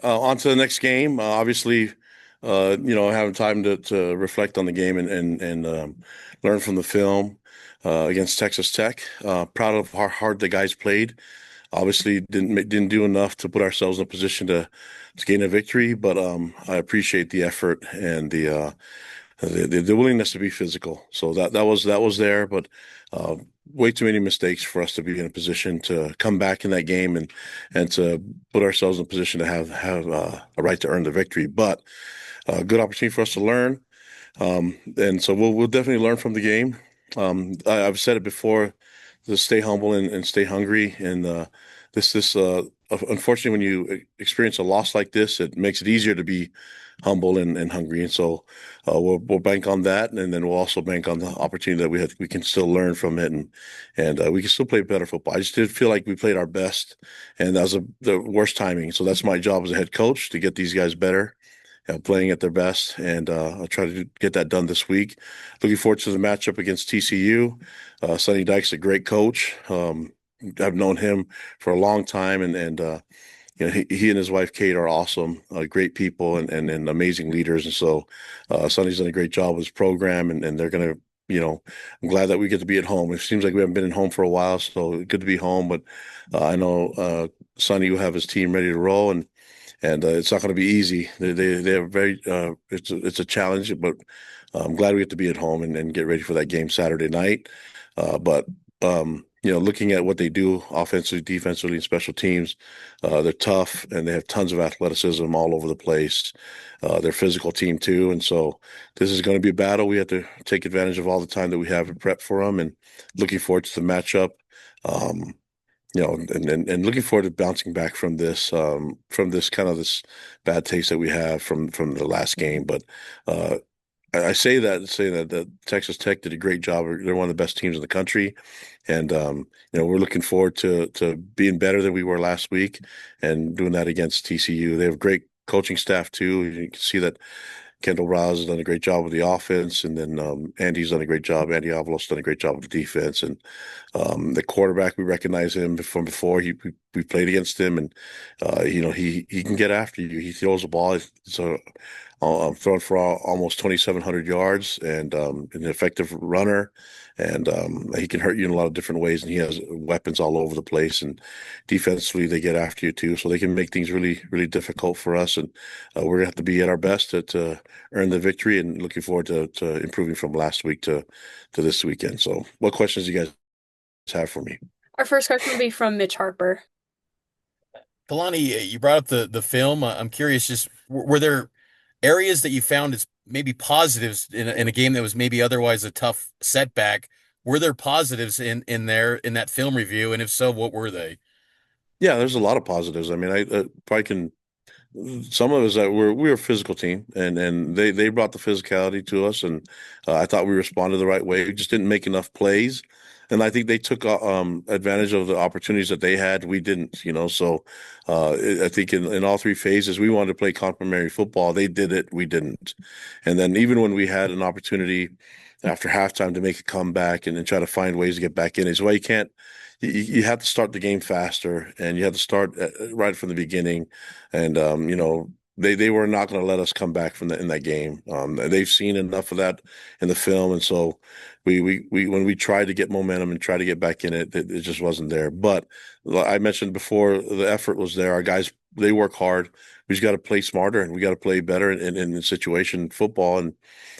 On to the next game. Obviously, having time to reflect on the game and learn from the film against Texas Tech. Proud of how hard the guys played. Obviously, didn't do enough to put ourselves in a position to gain a victory, but I appreciate the effort and the willingness to be physical. So that was there, but uh, way too many mistakes for us to be in a position to come back in that game and to put ourselves in a position to have a right to earn the victory. But good opportunity for us to learn, and so we'll definitely learn from the game. I've said it before, to stay humble and stay hungry. And this unfortunately, when you experience a loss like this, it makes it easier to be humble and hungry. And so we'll bank on that, and then we'll also bank on the opportunity that we can still learn from it, and we can still play better football. I just did feel like we played our best, and that was the worst timing. So that's my job as a head coach, to get these guys better, playing at their best, and I'll try to get that done this week. Looking forward to the matchup against TCU. Sonny Dykes a great coach. I've known him for a long time, and he and his wife Kate are awesome, great people, and amazing leaders. And so Sonny's done a great job with his program, and they're gonna. I'm glad that we get to be at home. It seems like we haven't been at home for a while, so good to be home. But I know Sonny will have his team ready to roll, and it's not going to be easy. They are very it's a challenge, but I'm glad we get to be at home and get ready for that game Saturday night. But looking at what they do offensively, defensively, and special teams, they're tough and they have tons of athleticism all over the place. They're a physical team too, and so this is going to be a battle. We have to take advantage of all the time that we have and prep for them, and looking forward to the matchup. Um, and looking forward to bouncing back from this kind of this bad taste that we have from the last game. But I say that Texas Tech did a great job. They're one of the best teams in the country, and we're looking forward to being better than we were last week and doing that against TCU. They have great coaching staff too. You can see that Kendall Rouse has done a great job with the offense, and then Andy's done a great job. Andy Avalos done a great job with the defense, and the quarterback, we recognize him from before. We played against him, and he can get after you. He throws the ball. So throwing for almost 2,700 yards, and an effective runner, and he can hurt you in a lot of different ways. And he has weapons all over the place. And defensively, they get after you too, so they can make things really, really difficult for us. And we're gonna have to be at our best to earn the victory. And looking forward to improving from last week to this weekend. So, what questions do you guys have for me? Our first question will be from Mitch Harper. Kalani, you brought up the film. I'm curious, just were there areas that you found as maybe positives in a game that was maybe otherwise a tough setback? Were there positives in that film review? And if so, what were they? Yeah, there's a lot of positives. I mean, I probably can. Some of us that we were a physical team, and they brought the physicality to us, and I thought we responded the right way. We just didn't make enough plays, and I think they took advantage of the opportunities that they had. We didn't, so I think in all three phases we wanted to play complementary football. They did it, we didn't, and then even when we had an opportunity after halftime to make a comeback and then try to find ways to get back in, is why you can't. You have to start the game faster, and you have to start right from the beginning. And they were not going to let us come back from in that game. They've seen enough of that in the film, and so we when we tried to get momentum and try to get back in it just wasn't there. But I mentioned before, the effort was there. Our guys, they work hard. We just got to play smarter, and we got to play better in situation football. And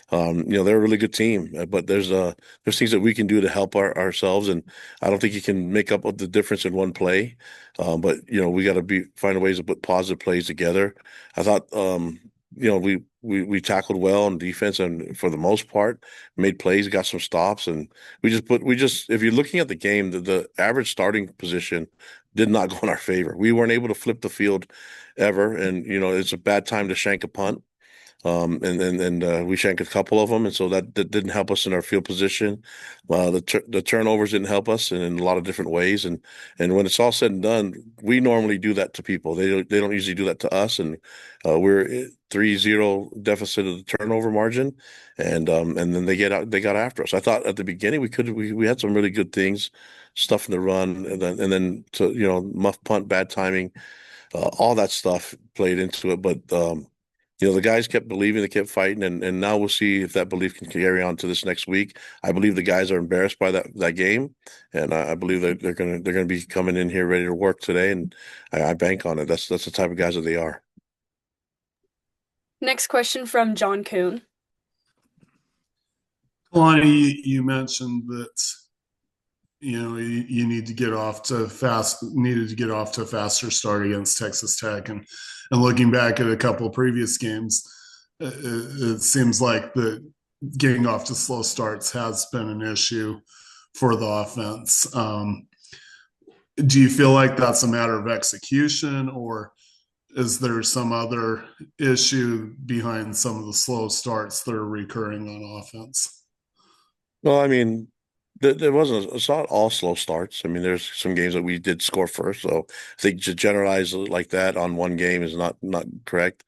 they're a really good team, but there's things that we can do to help ourselves, and I don't think you can make up the difference in one play. But we got to find ways to put positive plays together. I thought we tackled well on defense, and for the most part made plays, got some stops, and we just if you're looking at the game, the average starting position did not go in our favor. We weren't able to flip the field ever, and it's a bad time to shank a punt. And we shanked a couple of them, and so that didn't help us in our field position. The turnovers didn't help us in a lot of different ways, and when it's all said and done, we normally do that to people. They don't usually do that to us, and we're 3-0 deficit of the turnover margin, and then they got after us. I thought at the beginning we had some really good things, stuff in the run, and then to muff punt, bad timing. all that stuff played into it. But the guys kept believing, they kept fighting, and now we'll see if that belief can carry on to this next week. I believe the guys are embarrassed by that game, and I believe that they're gonna be coming in here ready to work today, and I bank on it. That's the type of guys that they are. Next question from John Kuhn. Kalani, you mentioned that you need to get off to needed to get off to a faster start against Texas Tech, and looking back at a couple of previous games, it seems like the getting off to slow starts has been an issue for the offense. Do you feel like that's a matter of execution, or is there some other issue behind some of the slow starts that are recurring on offense? Well, I mean, there wasn't. It's not all slow starts. I mean, there's some games that we did score first, so I think to generalize it like that on one game is not correct.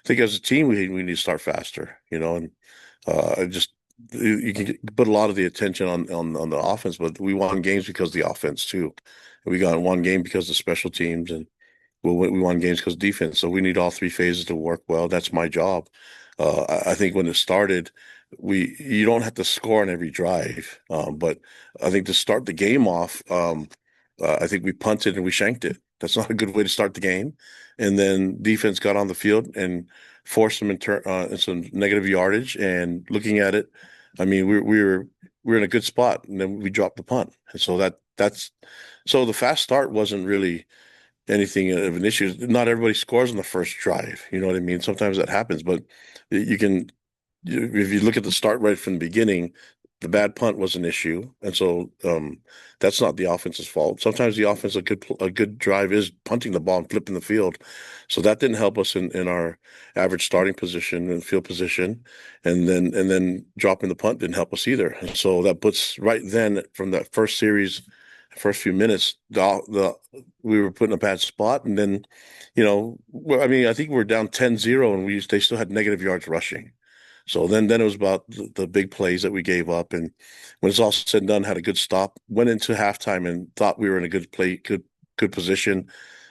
I think as a team we need to start faster, and just you can put a lot of the attention on the offense, but we won games because of the offense too. We got one game because of special teams, and we won games because of defense. So we need all three phases to work well. That's my job. I think when it started, you don't have to score on every drive, but I think to start the game off, I think we punted and we shanked it. That's not a good way to start the game. And then defense got on the field and forced them in some negative yardage. And looking at it, I mean, we were in a good spot, and then we dropped the punt. And so that's so the fast start wasn't really anything of an issue. Not everybody scores on the first drive. You know what I mean? Sometimes that happens, but you can, if you look at the start right from the beginning, the bad punt was an issue, and so that's not the offense's fault. Sometimes the offense a good drive is punting the ball and flipping the field, so that didn't help us in our average starting position and field position, and then dropping the punt didn't help us either. And so that puts right then from that first series, first few minutes, the we were put in a bad spot, and then I mean I think we were down 10-0, and they still had negative yards rushing. So then it was about the big plays that we gave up, and when it's all said and done, had a good stop, went into halftime and thought we were in a good position,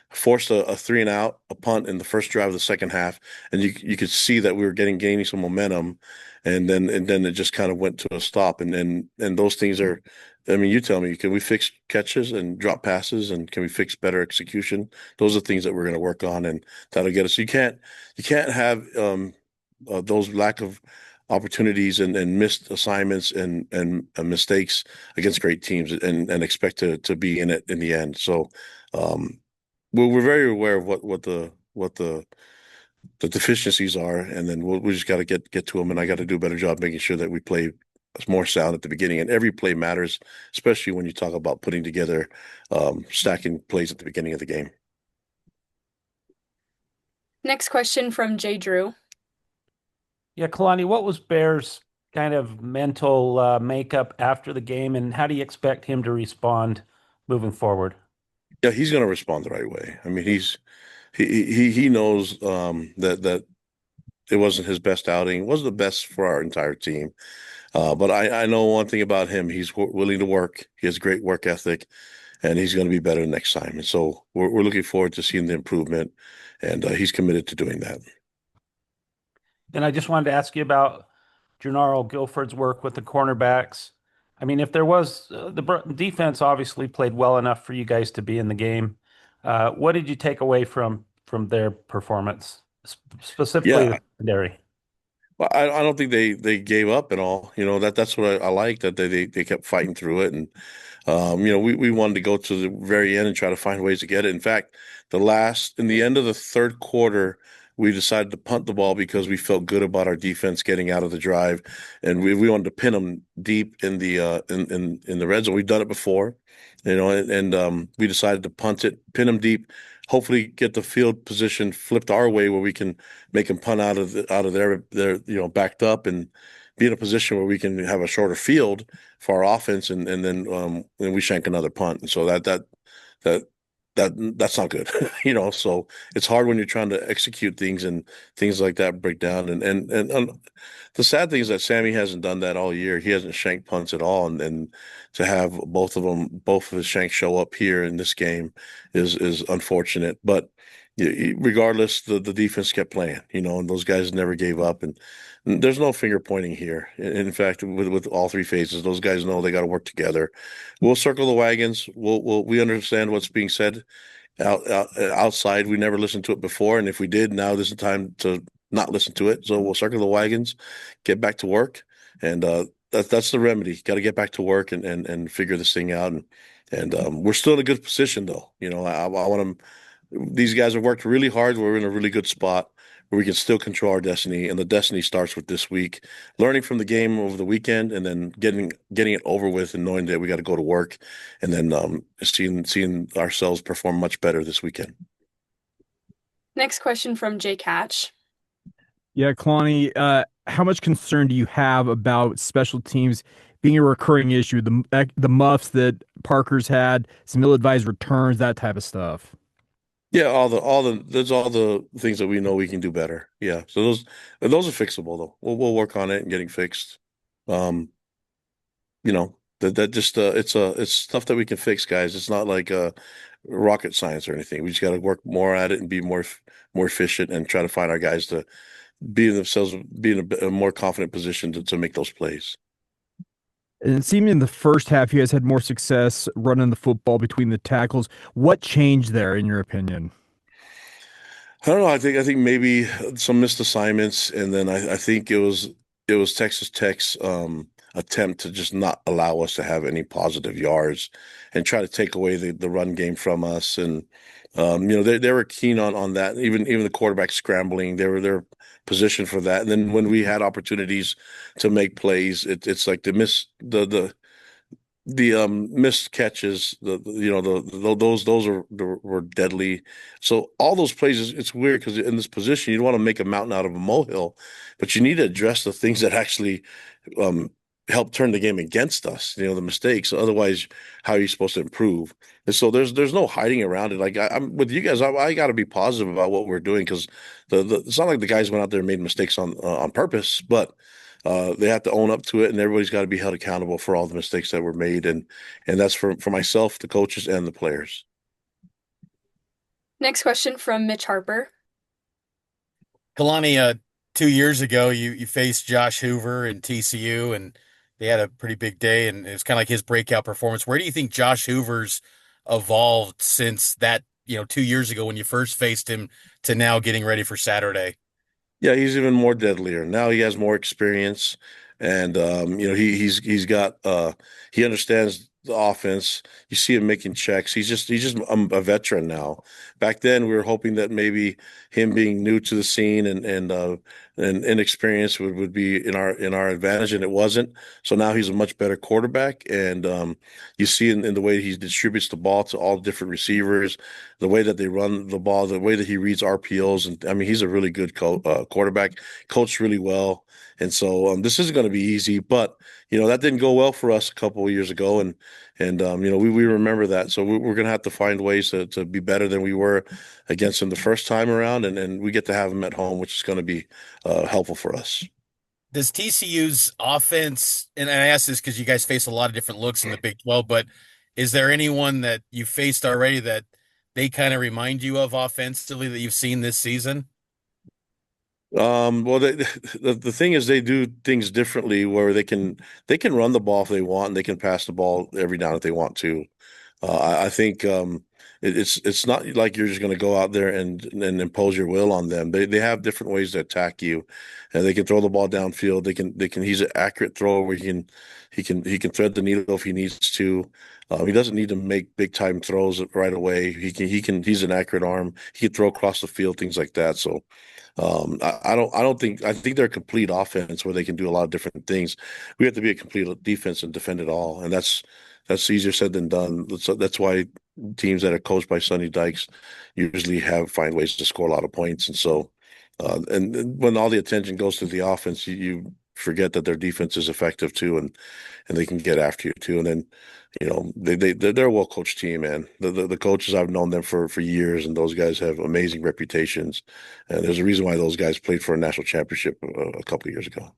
forced a three and out, a punt in the first drive of the second half, and you could see that we were gaining some momentum, and then it just kind of went to a stop, and those things are, I mean, you tell me, can we fix catches and drop passes, and can we fix better execution? Those are things that we're going to work on, and that'll get us. You can't have those lack of opportunities and missed assignments and mistakes against great teams and expect to be in it in the end. So we're very aware of what the deficiencies are, and then we just got to get to them. And I got to do a better job making sure that we play more sound at the beginning. And every play matters, especially when you talk about putting together stacking plays at the beginning of the game. Next question from Jay Drew. Yeah, Kalani, what was Bear's kind of mental makeup after the game, and how do you expect him to respond moving forward? Yeah, he's going to respond the right way. I mean, he knows that it wasn't his best outing. It wasn't the best for our entire team. But I know one thing about him. He's willing to work. He has great work ethic, and he's going to be better next time. And so we're looking forward to seeing the improvement, and he's committed to doing that. And I just wanted to ask you about Gennaro Guilford's work with the cornerbacks. I mean, if there was the defense obviously played well enough for you guys to be in the game. What did you take away from their performance, specifically Yeah, the secondary? well, I don't think they gave up at all. That's what I like, that they kept fighting through it, and we wanted to go to the very end and try to find ways to get it. In fact, in the end of the third quarter, we decided to punt the ball because we felt good about our defense getting out of the drive, and we wanted to pin them deep in the red zone. We've done it before, and we decided to punt it, pin them deep, hopefully get the field position flipped our way where we can make them punt out of their backed up, and be in a position where we can have a shorter field for our offense, and then we shank another punt. And so that's not good. So it's hard when you're trying to execute things and things like that break down. And the sad thing is that Sammy hasn't done that all year. He hasn't shanked punts at all, and to have both of his shanks show up here in this game is unfortunate. But regardless, the defense kept playing, and those guys never gave up. And there's no finger pointing here. In fact, with all three phases, those guys know they got to work together. We'll circle the wagons. We understand what's being said outside. We never listened to it before, and if we did, now this is the time to not listen to it. So we'll circle the wagons, get back to work, and that's the remedy. Got to get back to work and figure this thing out. And we're still in a good position, though. I want to. These guys have worked really hard. We're in a really good spot where we can still control our destiny, and the destiny starts with this week, learning from the game over the weekend, and then getting it over with, and knowing that we got to go to work, and then seeing ourselves perform much better this weekend. Next question from Jake Hatch. Yeah, Kalani, how much concern do you have about special teams being a recurring issue? The muffs that Parker's had, some ill-advised returns, that type of stuff. Yeah, there's all the things that we know we can do better. Yeah, so those are fixable though. We'll work on it and getting fixed. That just it's stuff that we can fix, guys. It's not like rocket science or anything. We just got to work more at it and be more efficient and try to find our guys to be in a more confident position to make those plays. And it seemed in the first half you guys had more success running the football between the tackles. What changed there, in your opinion? I don't know. I think maybe some missed assignments, and then I think it was Texas Tech's attempt to just not allow us to have any positive yards and try to take away the run game from us. And they were keen on that. Even the quarterback scrambling, they're positioned for that. And then when we had opportunities to make plays, it's like the missed catches, were deadly. So all those plays, it's weird because in this position, you don't want to make a mountain out of a molehill, but you need to address the things that actually help turn the game against us. The mistakes. Otherwise, how are you supposed to improve? And so there's no hiding around it. Like I'm with you guys, I got to be positive about what we're doing because it's not like the guys went out there and made mistakes on purpose, but. They have to own up to it, and everybody's got to be held accountable for all the mistakes that were made, and that's for myself, the coaches, and the players. Next question from Mitch Harper. Kalani, 2 years ago, you faced Josh Hoover and TCU, and they had a pretty big day, and it was kind of like his breakout performance. Where do you think Josh Hoover's evolved since that, 2 years ago when you first faced him to now getting ready for Saturday? Yeah, he's even more deadlier. Now he has more experience, and he's got he understands the offense. You see him making checks. He's just a veteran now. Back then, we were hoping that maybe him being new to the scene and inexperienced would be in our advantage, and it wasn't. So now he's a much better quarterback, and you see in the way he distributes the ball to all different receivers, the way that they run the ball, the way that he reads RPOs, and I mean he's a really good quarterback, coached really well. And so this isn't going to be easy, but that didn't go well for us a couple of years ago, and we remember that. So we're going to have to find ways to be better than we were against him the first time around, and we get to have him at home, which is going to be helpful for us. Does TCU's offense, and I ask this because you guys face a lot of different looks in the Big 12, but is there anyone that you faced already that they kind of remind you of offensively that you've seen this season? Well, the thing is they do things differently where they can run the ball if they want, and they can pass the ball every down if they want to. I think it's not like you're just going to go out there and impose your will on them. They have different ways to attack you, and they can throw the ball downfield. They can. He's an accurate thrower where he can thread the needle if he needs to. He doesn't need to make big time throws right away. He's an accurate arm. He can throw across the field, things like that. So. I think they're a complete offense where they can do a lot of different things. We have to be a complete defense and defend it all, and that's easier said than done. That's why teams that are coached by Sonny Dykes usually find ways to score a lot of points. And so, and when all the attention goes to the offense, you forget that their defense is effective too, and they can get after you too. And then, they're a well-coached team, man. The coaches, I've known them for years, and those guys have amazing reputations. And there's a reason why those guys played for a national championship a couple of years ago.